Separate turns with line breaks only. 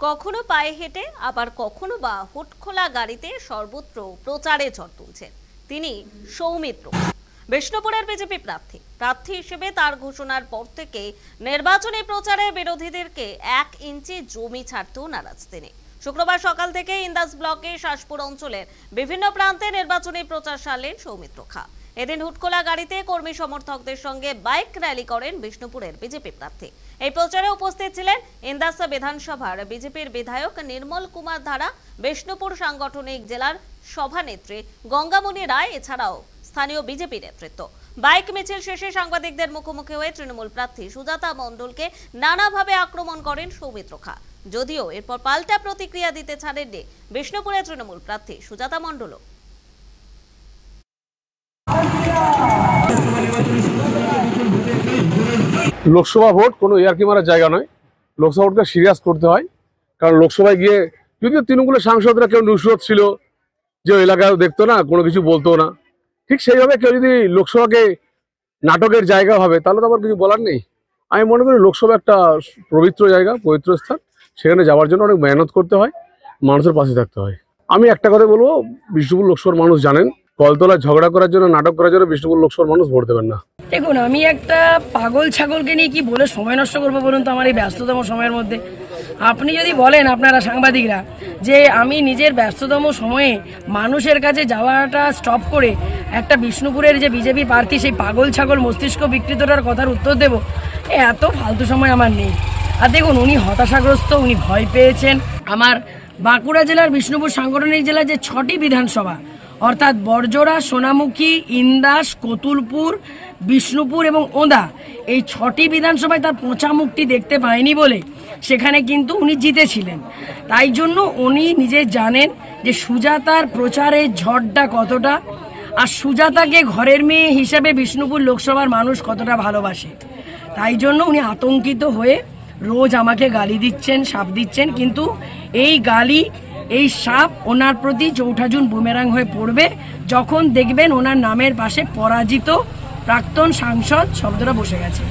কখনো পায়ে হেঁটে আবার কখনো বা হুটখোলা গাড়িতে সর্বত্র প্রচারে ঝড় তুলছেন তিনি সৌমিত্র। বিষ্ণুপুরের বিজেপি প্রার্থী হিসেবে তার ঘোষণার পর থেকে নির্বাচনী প্রচারে বিরোধীদেরকে 1 ইঞ্চি জমি ছাড়তেও নারাজ তিনি। শুক্রবার সকাল থেকে ইন্দাস ব্লকের শাসপুর অঞ্চলের বিভিন্ন প্রান্তে নির্বাচনী প্রচার সারলেন সৌমিত্র খা। এদিন হুটখোলা গাড়িতে কর্মী সমর্থকদের সঙ্গে বাইক র্যালি করেন বিষ্ণুপুরের বিজেপি প্রার্থী। এই প্রচারে উপস্থিত ছিলেন ইন্দাস বিধানসভার বিজেপির বিধায়ক নির্মল কুমার ধারা, বিষ্ণুপুর সাংগঠনিক জেলার সভানেত্রী গঙ্গামণি রায়, এছাড়াও স্থানীয় বিজেপি নেতৃত্ব। বাইক মিছিল শেষে সাংবাদিকদের মুখোমুখি হয়ে তৃণমূল প্রার্থী সুজাতা মণ্ডলকে নানাভাবে আক্রমণ করেন সৌমিত্র খা। যদিও এরপর পাল্টা প্রতিক্রিয়া দিতে ছাড়েননি বিষ্ণুপুরের তৃণমূল প্রার্থী সুজাতা মণ্ডলও।
লোকসভা ভোট কোনো ইয়ার্কি মারার জায়গা নয়। লোকসভা ভোটকে সিরিয়াস করতে হয়, কারণ লোকসভায় গিয়ে যদিও তৃণমূলের সাংসদরা কেউ নুসরত ছিল যে এলাকায় দেখতো না, কোনো কিছু বলতো না, ঠিক সেইভাবে কেউ যদি লোকসভাকে নাটকের জায়গা হবে তাহলে তো আবার কিছু বলার নেই। আমি মনে করি লোকসভা একটা পবিত্র জায়গা, পবিত্র স্থান, সেখানে যাওয়ার জন্য অনেক মেহনত করতে হয়, মানুষের পাশে থাকতে হয়। আমি একটা কথা বলবো, বিষ্ণুপুর লোকসভার মানুষ জানেন, কলতলায় ঝগড়া করার জন্য, নাটক করার জন্য বিষ্ণুপুর লোকসভার মানুষ ভোট দেবেন না।
দেখুন, আমি একটা পাগল ছাগলকে নিয়ে কি বলে সময় নষ্ট করবো বলুন তো আমার এই ব্যস্ততম সময়ের মধ্যে? আপনি যদি বলেন, আপনারা সাংবাদিকরা, যে আমি নিজের ব্যস্ততম সময়ে মানুষের কাছে যাওয়াটা স্টপ করে একটা বিষ্ণুপুরের যে বিজেপি প্রার্থী সেই পাগল ছাগল মস্তিষ্ক বিকৃতটার কথার উত্তর দেব, এত ফালতু সময় আমার নেই। আর দেখুন, উনি হতাশাগ্রস্ত, উনি ভয় পেয়েছেন। আমার বাঁকুড়া জেলার বিষ্ণুপুর সাংগঠনিক জেলার যে 6টি বিধানসভা, অর্থাৎ বড়জোড়া, সোনামুখী, ইন্দাস, কতুলপুর, বিষ্ণুপুর এবং ওঁদা, এই 6টি বিধানসভায় তার পচা মুখটি দেখতে পায়নি বলে সেখানে কিন্তু উনি জিতেছিলেন। তাই জন্য উনি নিজে জানেন যে সুজাতার প্রচারের ঝড়টা কতটা, আর সুজাতাকে ঘরের মেয়ে হিসেবে বিষ্ণুপুর লোকসভার মানুষ কতটা ভালোবাসে। তাই জন্য উনি আতঙ্কিত হয়ে রোজ আমাকে গালি দিচ্ছেন, শাপ দিচ্ছেন, কিন্তু এই গালি, এই সাপ ওনার প্রতি 4 জুন বুমেরাং হয়ে পড়বে যখন দেখবেন ওনার নামের পাশে পরাজিত প্রাক্তন সাংসদ শব্দটা বসে গেছে।